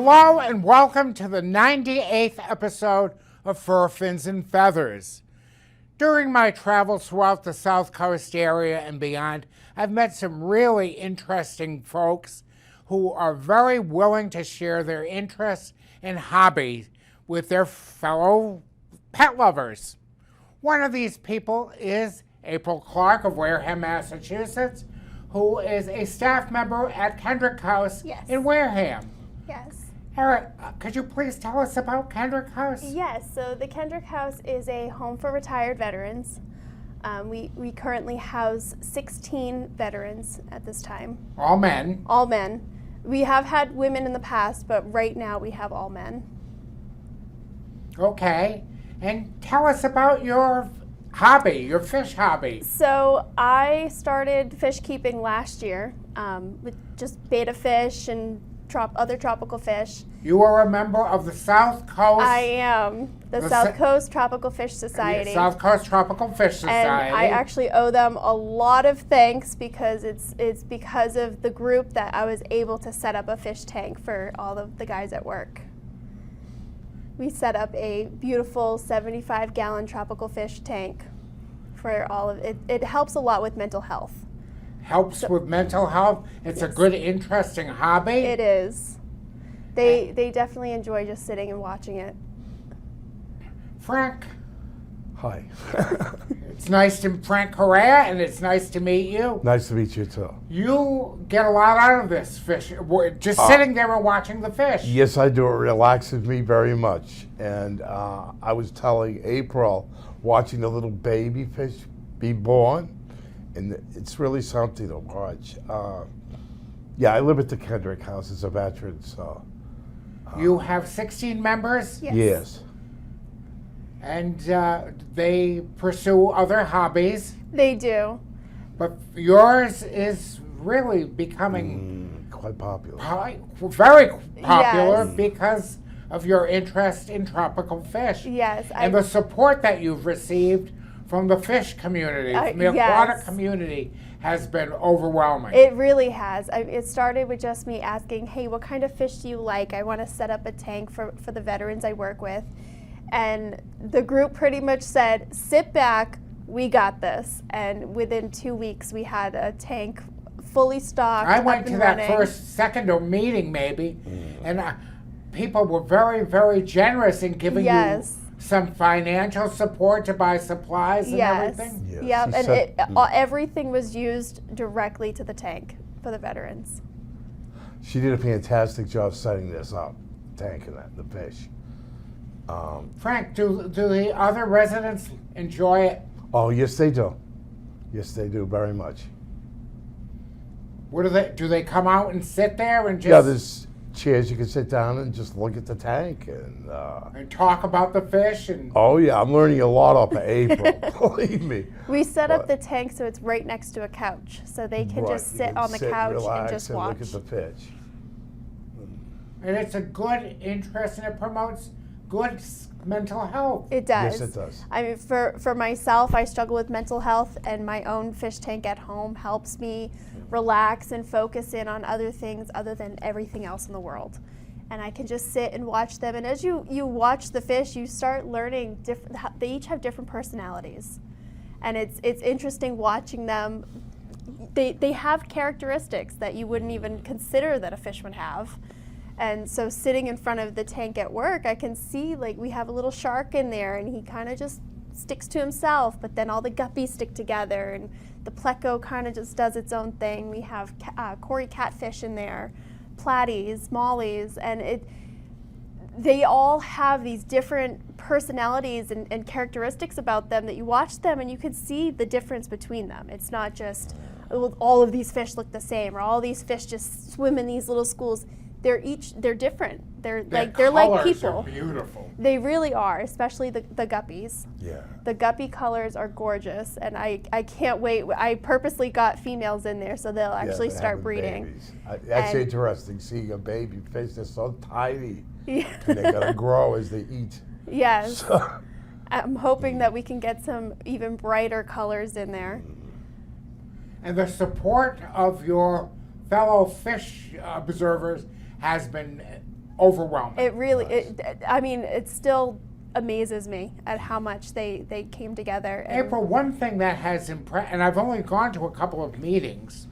Hello and welcome to the 98th episode of Fur, Fins, and Feathers. During my travels throughout the South Coast area and beyond, I've met some really interesting folks who are very willing to share their interests and hobbies with their fellow pet lovers. One of these people is April Clark of Wareham, Massachusetts, who is a staff member at Kendrick House in Wareham. Yes. Eric, could you please tell us about Kendrick House? Yes, so the Kendrick House is a home for retired veterans. We currently house 16 veterans at this time. All men? All men. We have had women in the past, but right now we have all men. Okay. And tell us about your hobby, your fish hobby. So I started fish keeping last year with just betta fish and other tropical fish. You are a member of the South Coast. I am. The South Coast Tropical Fish Society. South Coast Tropical Fish Society. And I actually owe them a lot of thanks because it's because of the group that I was able to set up a fish tank for all of the guys at work. We set up a beautiful 75-gallon tropical fish tank for all of it. It helps a lot with mental health. Helps with mental health. It's a good, interesting hobby. It is. They definitely enjoy just sitting and watching it. Frank. Hi. It's nice to Frank Correia, and it's nice to meet you. Nice to meet you too. You get a lot out of this fish, just sitting there and watching the fish. Yes, I do. It relaxes me very much. And I was telling April, watching the little baby fish be born, and it's really something to watch. Yeah, I live at the Kendrick House as a veteran, so. You have 16 members? Yes. And they pursue other hobbies. They do. But yours is really becoming quite popular. Very popular Yes. because of your interest in tropical fish. Yes. And the support that you've received from the fish community, from the aquatic community, has been overwhelming. It really has. It started with just me asking, hey, what kind of fish do you like? I want to set up a tank for the veterans I work with. And the group pretty much said, sit back, we got this. And within 2 weeks, we had a tank fully stocked. I went to that second meeting maybe, and people were very, very generous in giving you some financial support to buy supplies and everything. Yes. Yep, and everything was used directly to the tank for the veterans. She did a fantastic job setting this up, tanking the fish. Frank, do the other residents enjoy it? Oh, yes, they do. Yes, they do very much. What do they come out and sit there and just? Yeah, there's chairs you can sit down and just look at the tank and talk about the fish and. Oh yeah, I'm learning a lot off of April. Believe me. We set up the tank so it's right next to a couch, so they can just sit on the couch and just watch. Look at the fish. And it's a good interest, and it promotes good mental health. It does. Yes, it does. I mean, for myself, I struggle with mental health, and my own fish tank at home helps me relax and focus in on other things other than everything else in the world. And I can just sit and watch them. And as you watch the fish, you start learning they each have different personalities. And it's interesting watching them. They have characteristics that you wouldn't even consider that a fish would have. And so sitting in front of the tank at work, I can see like we have a little shark in there and he kind of just sticks to himself, but then all the guppies stick together and the pleco kind of just does its own thing. We have Cory catfish in there, platies, mollies, and they all have these different personalities and characteristics about them that you watch them and you can see the difference between them. It's not just all of these fish look the same or all these fish just swim in these little schools. They're different. They're like people. Are beautiful. They really are, especially the guppies. Yeah. The guppy colors are gorgeous, and I can't wait. I purposely got females in there so they'll actually start breeding. That's interesting, seeing a baby fish. They're so tiny, and they're gonna grow as they eat. Yes. So. I'm hoping that we can get some even brighter colors in there. And the support of your fellow fish observers has been overwhelming. It really, I mean, it still amazes me at how much they came together. And April, one thing that has impressed, and I've only gone to a couple of meetings,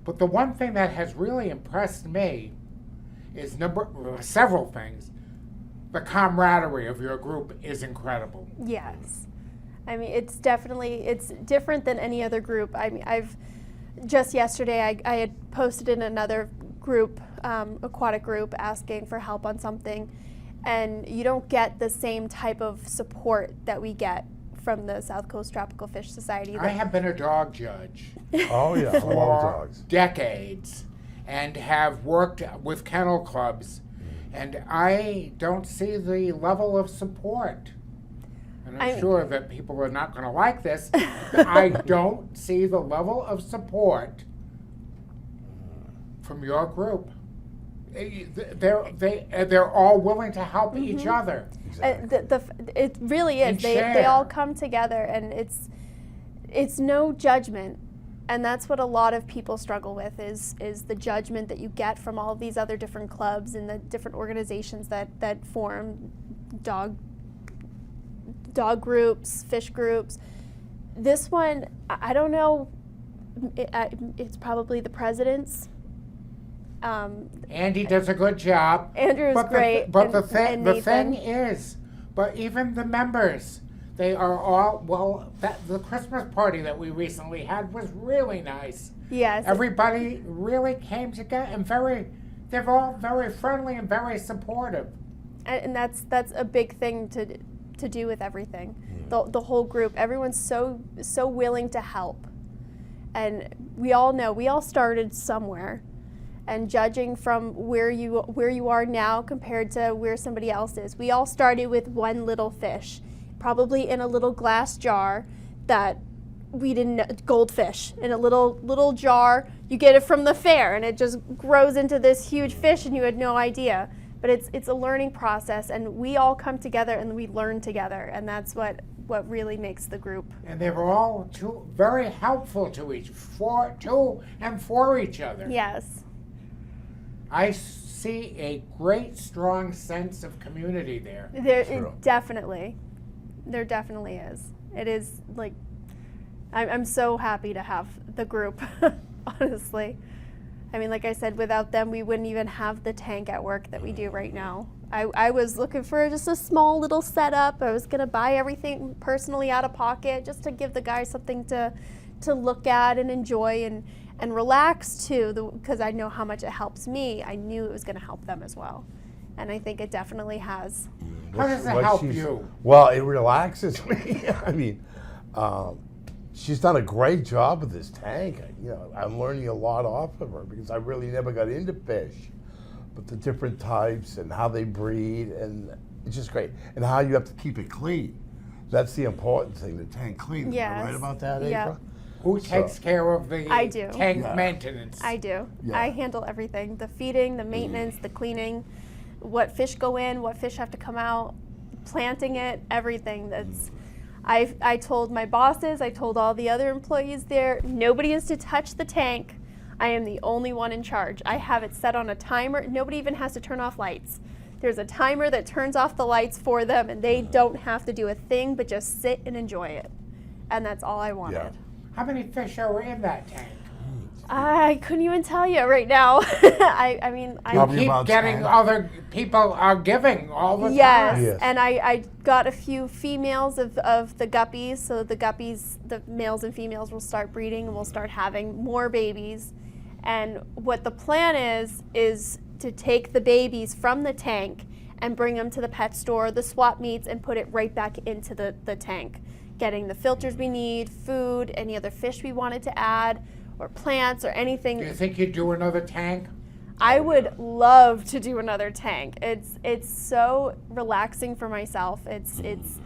but the one thing that has really impressed me is several things. The camaraderie of your group is incredible. Yes. I mean, it's different than any other group. I mean, just yesterday I had posted in another group, aquatic group, asking for help on something, and you don't get the same type of support that we get from the South Coast Tropical Fish Society. I have been a dog judge Oh yeah, I love for dogs. decades and have worked with kennel clubs, and I don't see the level of support. And I'm sure that people are not going to like this. I don't see the level of support from your group. They're all willing to help each other. Exactly. It really is. And They share. all come together, and it's no judgment, and that's what a lot of people struggle with is the judgment that you get from all these other different clubs and the different organizations that form dog groups, fish groups. This one, I don't know. It's probably the president's. Andy does a good job. Andrew's great. But the and thing Nathan. is, but even the members, they are all, well, the Christmas party that we recently had was really nice. Yes. Everybody really came together and they're all very friendly and very supportive. And that's a big thing to do with everything. The whole group, everyone's so willing to help. And we all started somewhere. And judging from where you are now compared to where somebody else is, we all started with one little fish, probably in a little glass jar that we didn't know, goldfish in a little jar. You get it from the fair, and it just grows into this huge fish, and you had no idea. But it's a learning process, and we all come together and we learn together, and that's what really makes the group. And they were all very helpful to each other. Yes. I see a great, strong sense of community there. There True. definitely is. It is like I'm so happy to have the group, honestly. I mean, like I said, without them, we wouldn't even have the tank at work that we do right now. I was looking for just a small little setup. I was gonna buy everything personally out of pocket just to give the guys something to look at and enjoy and relax too, because I know how much it helps me. I knew it was going to help them as well, and I think it definitely has. How does it help you? Well, it relaxes me. I mean, she's done a great job with this tank. I'm learning a lot off of her because I really never got into fish, but the different types and how they breed, and it's just great. And how you have to keep it clean. That's the important thing, the tank clean. Yes. Am I right about that, April? Yeah. Who takes care of the I do. tank Yeah. maintenance? I do. Yeah. I handle everything: the feeding, the maintenance, the cleaning, what fish go in, what fish have to come out, planting it, everything. I told my bosses, I told all the other employees there, nobody is to touch the tank. I am the only one in charge. I have it set on a timer. Nobody even has to turn off lights. There's a timer that turns off the lights for them, and they don't have to do a thing but just sit and enjoy it. And that's all I wanted. Yeah. How many fish are in that tank? I couldn't even tell you right now. I mean, Probably Keep about getting 10. other people are giving all the yes, time. Yes. and I got a few females of the guppies, so the males and females will start breeding and we'll start having more babies. And what the plan is to take the babies from the tank and bring them to the pet store, the swap meets, and put it right back into the tank. Getting the filters we need, food, any other fish we wanted to add, or plants, or anything. Do you think you'd do another tank? I would love to do another tank. It's so relaxing for myself. It's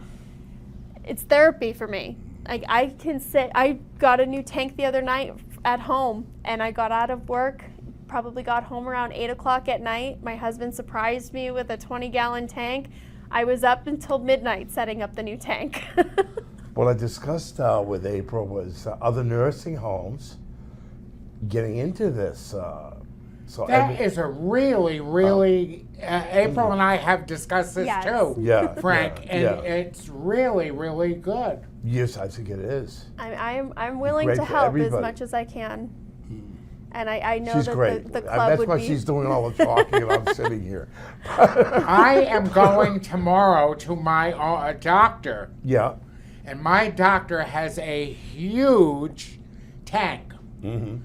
therapy for me. Like I can sit. I got a new tank the other night at home, and I got out of work. Probably got home around 8 o'clock at night. My husband surprised me with a 20-gallon tank. I was up until midnight setting up the new tank. What I discussed with April was other nursing homes getting into this So That is a really, really. April and I have discussed this Yes. too, Yeah, Frank, yeah, and yeah. it's really, really good. Yes, I think it is. I'm willing Great to for help as everybody. much as I can. And I know She's that great. the club That's would why be. she's doing all the talking and I'm sitting here. I am going tomorrow to my doctor, Yeah. and my doctor has a huge tank, Mm-hmm.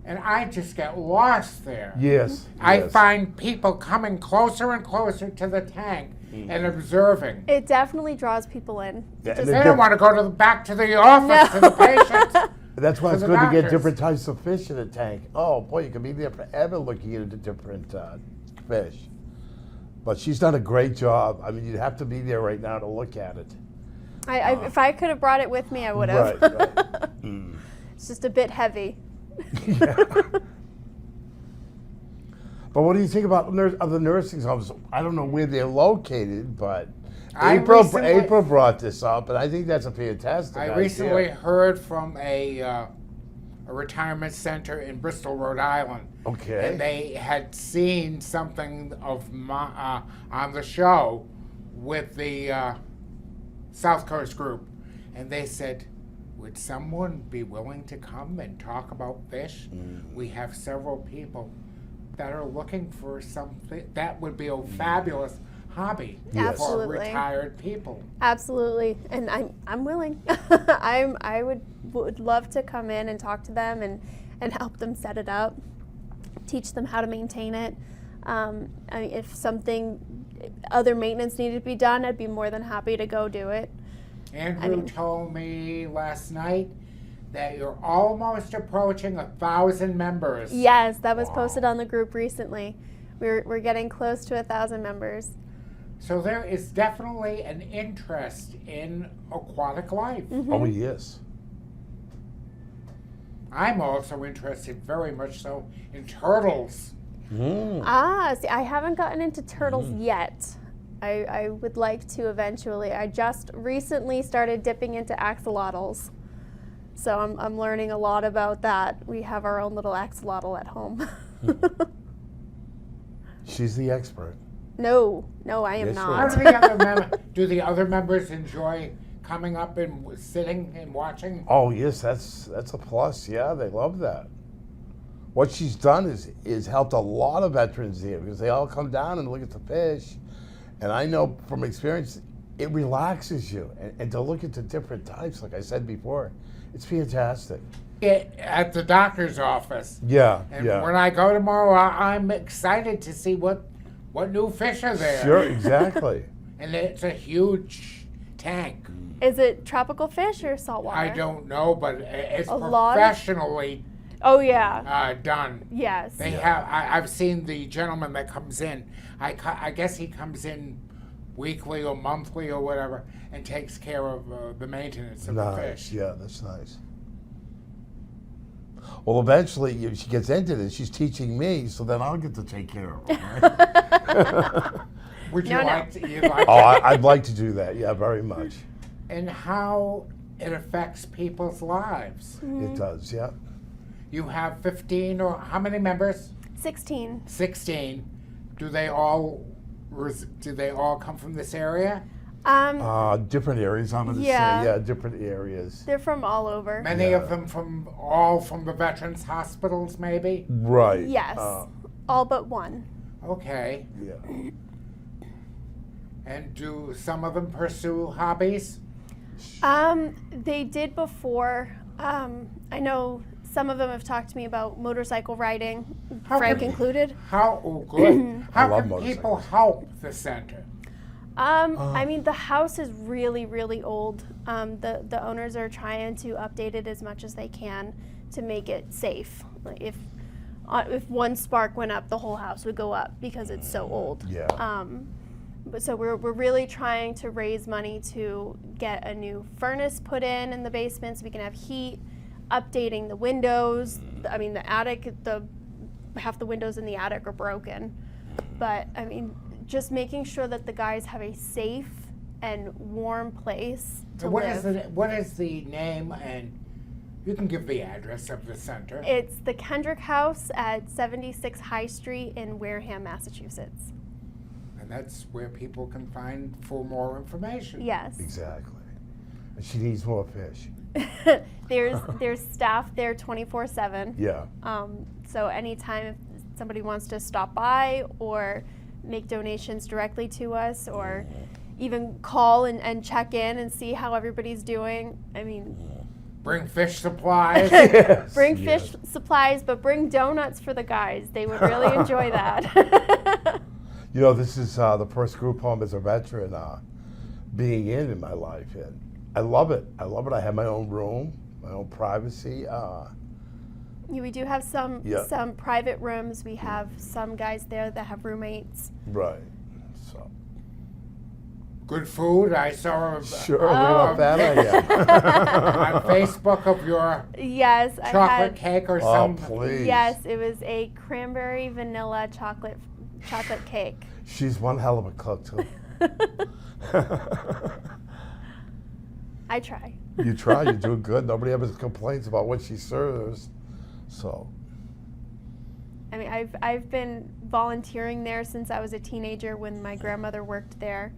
and I just get lost there. Yes. I yes. find people coming closer and closer to the tank and observing. It definitely draws people in. Yeah, Just- and They don't want to go back to the office to the patients. That's why to it's the good to get doctors. different types of fish in a tank. Oh boy, you can be there forever looking at the different fish. But she's done a great job. I mean, you'd have to be there right now to look at it. if I could have brought it with me, I would have. Right, right. It's just a bit heavy. Yeah. But what do you think about other nursing homes? I don't know where they're located, but April brought this up, and I think that's a fantastic idea. I recently heard from a retirement center in Bristol, Rhode Island. Okay. And they had seen something of my, on the show with the South Coast group. And they said, would someone be willing to come and talk about fish? We have several people that are looking for something. That would be a fabulous hobby Yes. for Absolutely. retired people. Absolutely, and I'm willing. I would love to come in and talk to them and help them set it up, teach them how to maintain it. I mean, if other maintenance needed to be done, I'd be more than happy to go do it. Andrew told me last night that you're almost approaching 1,000 members. Yes, that was posted on the group recently. We're getting close to 1,000 members. So there is definitely an interest in aquatic life. Oh, yes. I'm also interested, very much so, in turtles. See, I haven't gotten into turtles yet. I would like to eventually. I just recently started dipping into axolotls. So I'm learning a lot about that. We have our own little axolotl at home. She's the expert. No, I am Yes, you How not. do the other members enjoy coming up and sitting and watching? Oh, yes, that's a plus. Yeah, they love that. What she's done is helped a lot of veterans here because they all come down and look at the fish. And I know from experience, it relaxes you. And to look at the different types, like I said before, it's fantastic. At the doctor's office. Yeah, And yeah. when I go tomorrow, I'm excited to see what new fish are there. Sure, exactly. And it's a huge tank. Is it tropical fish or saltwater? I don't know, but it's A lot? professionally Oh yeah. done. Yes. They have. I've seen the gentleman that comes in. I guess he comes in weekly or monthly or whatever, and takes care of the maintenance of the Nice. fish. Yeah, that's nice. Well, eventually, if she gets into this, she's teaching me, so then I'll get to take care of her. Right? Would you No, no. like to? You'd like Oh, to? I'd like to do that. Yeah, very much. And how it affects people's lives. It does. Yeah. You have 15 or how many members? 16. 16. Do they all come from this area? Different areas. I'm going to Yeah. say. Yeah, different areas. They're from all over. Many Yeah. of them from the veterans hospitals, maybe. Right. Yes. All but one. Okay. Yeah. And do some of them pursue hobbies? They did before. I know some of them have talked to me about motorcycle riding, How Frank can- included. Good. How love can motorcycles. people help the center? I mean, the house is really, really old. The owners are trying to update it as much as they can to make it safe. Like if one spark went up, the whole house would go up because it's so old. Yeah. But so we're really trying to raise money to get a new furnace put in the basement so we can have heat, updating the windows. I mean, the attic, half the windows in the attic are broken. But I mean, just making sure that the guys have a safe and warm place to What live. is the name You can give the address of the center. It's the Kendrick House at 76 High Street in Wareham, Massachusetts. And that's where people can find for more information. Yes. Exactly. And she needs more fish. There's staff there 24/7. Yeah. So anytime if somebody wants to stop by or make donations directly to us or even call and check in and see how everybody's doing. I mean, Bring fish supplies. Yes, bring yes. fish supplies, but bring donuts for the guys. They would really enjoy that. You know, this is the first group home as a veteran being in my life, and I love it. I love it. I have my own room, my own privacy. We do have some Yeah. some private rooms. We have some guys there that have roommates. Right. So Good food. I saw sure, look how fat I am. on Facebook of your Yes, I chocolate had. cake or Oh, some. please. Yes, it was a cranberry vanilla chocolate cake. She's one hell of a cook, too. I try. You try, you do good. Nobody ever complains about what she serves. So, I mean, I've been volunteering there since I was a teenager when my grandmother worked there.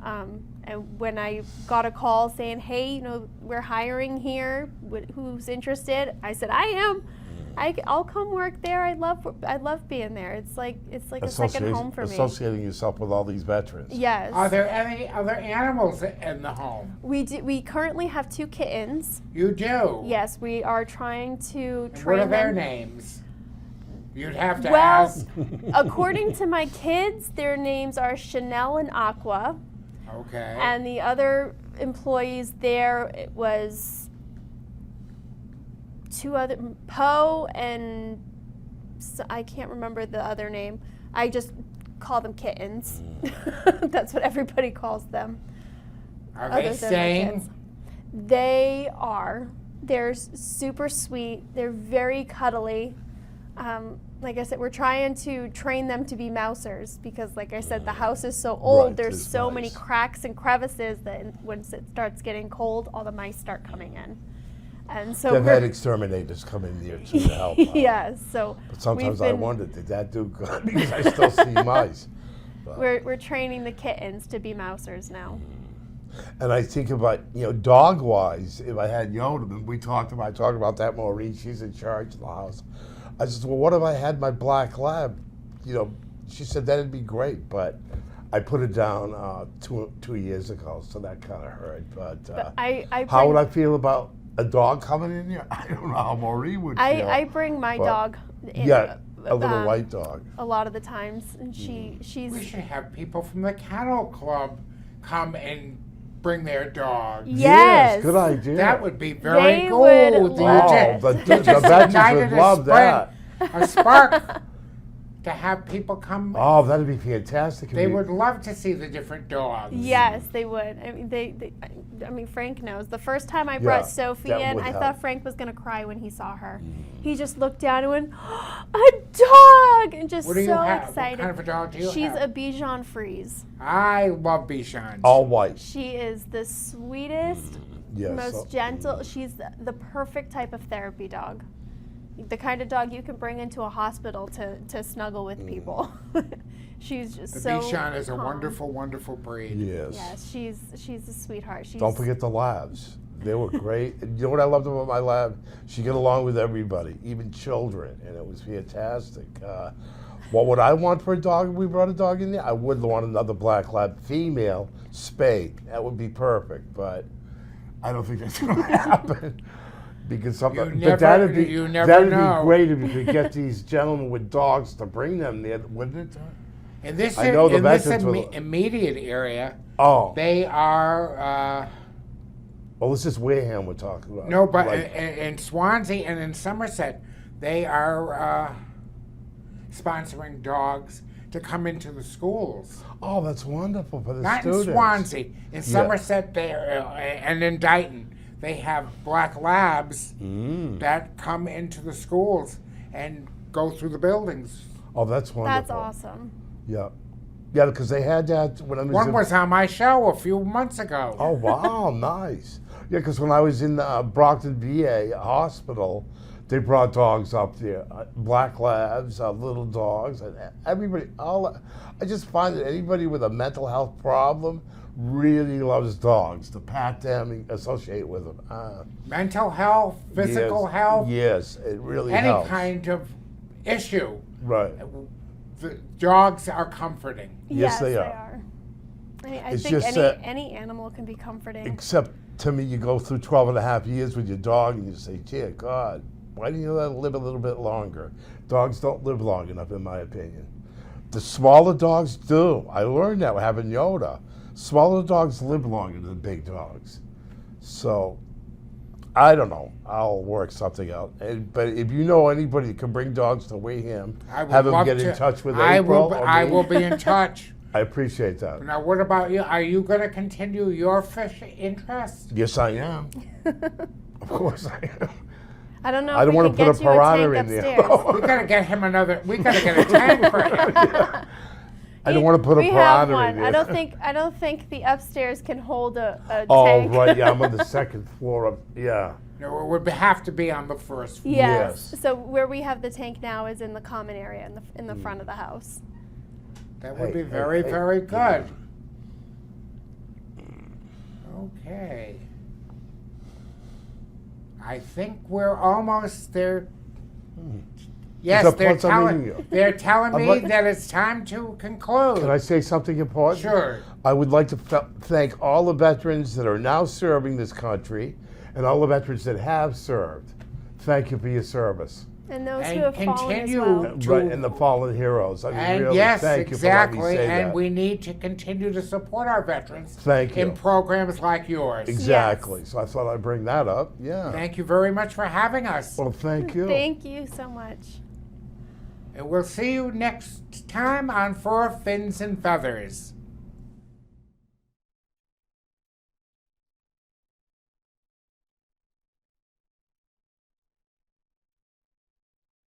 And when I got a call saying, "Hey, you know, we're hiring here. Who's interested?" I said, "I am. I'll come work there. I love being there. It's like a second home for me." Associating yourself with all these veterans. Yes. Are there any other animals in the home? We currently have 2 kittens. You do? Yes, we are trying to And train what are their them. names? You'd have to Well, ask. according to my kids, their names are Chanel and Aqua. Okay. And the other employees there, it was 2 other, Poe and I can't remember the other name. I just call them kittens. That's what everybody calls them. Are other they than my staying? kids. They are. They're super sweet. They're very cuddly. Like I said, we're trying to train them to be mousers because, like I said, the house is so old. Right, There's it's so many nice. cracks and crevices that once it starts getting cold, all the mice start coming in. And so They've we're- had exterminators come in there too to help out. yeah, so But sometimes we've I been- wonder, did that do good? Because I still see mice. But- we're training the kittens to be mousers now. And I think about, dog-wise, if I had Yoda, and I talked about that, Maureen, she's in charge of the house. I said, well, what if I had my black lab? She said that'd be great, but I put it down 2 years ago, so that kind of hurt. But I how would bring- I feel about a dog coming in here? I don't know how Maureen would feel. I bring my but- dog in, Yeah, a little um, white dog. a lot of the times, and she's We should have people from the kennel club come and bring their dogs. yes, Good idea. That would be very They cool. would Oh, love it. the Just veterans ignited would a love that. A spark to have people come. Oh, that'd be fantastic. They would love to see the different dogs. Yes, they would. I mean, I mean, Frank knows. The first time I brought Yeah, Sophie that in, would I help. thought Frank was gonna cry when he saw her. He just looked down and went, "A dog!" and just What do you so have? excited. What kind of a dog do you She's have? a Bichon Frise. I love Bichons. all white. She is the sweetest, Yes. most gentle. She's the perfect type of therapy dog. The kind of dog you can bring into a hospital to snuggle with people. She's just The so Bichon is a calm. wonderful, wonderful breed. Yes. Yes, she's a sweetheart. She's, Don't forget the labs. They were great. And you know what I loved about my lab? She got along with everybody, even children, and it was fantastic. What would I want for a dog if we brought a dog in there? I would want another black lab, female, spayed. That would be perfect, but I don't think that's going to happen. Because You but never- that'd be you never that'd know. be great if you could get these gentlemen with dogs to bring them there, wouldn't it? In this, I know the in this veterans will- immediate area, Oh, they are well, this is Wareham we're talking about. no, but Like- in Swansea and in Somerset, they are sponsoring dogs to come into the schools. oh, that's wonderful for the Not students. in Swansea, in Somerset, there and in Dighton, they have black labs that come into the schools and go through the buildings. Oh, that's wonderful. That's awesome. Yeah. Yeah, because they had that when I was One in- was on my show a few months ago. Oh, wow, nice. Yeah, because when I was in Brockton VA hospital, they brought dogs up there, black labs, little dogs, and everybody. I just find that anybody with a mental health problem really loves dogs to pat them and associate with them. Mental health, physical yes, health, yes, it really any helps. kind of issue. Right. The dogs are comforting. Yes, they they are. are. I mean, I It's think just any, that- any animal can be comforting. Except to me, you go through 12 and a half years with your dog and you say, dear God, why do you let it live a little bit longer? Dogs don't live long enough, in my opinion. The smaller dogs do. I learned that having Yoda. Smaller dogs live longer than big dogs. So, I don't know. I'll work something out. But if you know anybody that can bring dogs to Wareham, I would have them love get to. in touch with I April. will. or I me. will be in touch. I appreciate that. Now, what about you? Are you going to continue your fish interest? Yes, I am. Of course I am. I don't know I if don't we want can to put get a you a piranha tank in there. upstairs. We got to get him another. We got to get a tank for him. I don't want to put a We have piranha one. in there. I don't think the upstairs can hold a Oh, tank. right, yeah, I'm on the second floor of, yeah. No, it would have to be on the first floor. Yes. Yes. So where we have the tank now is in the common area in the Mm. front of the house. That would Hey, be very, hey. very good. Okay. I think we're almost there. Yes, It's a they're pleasure meeting telling, you. they're telling I'd me like- that it's time to conclude. Can I say something important? Sure. I would like to thank all the veterans that are now serving this country and all the veterans that have served. Thank you for your service. And those And who have fallen as continue well. to- Right, and the fallen heroes. I mean, And really, yes, thank you for letting me exactly. say And that. we need to continue to support our veterans Thank in you. programs like yours. Exactly. So I thought I'd bring that up. Yeah. Thank you very much for having us. Well, thank you. Thank you so much. And we'll see you next time on For Fins and Feathers.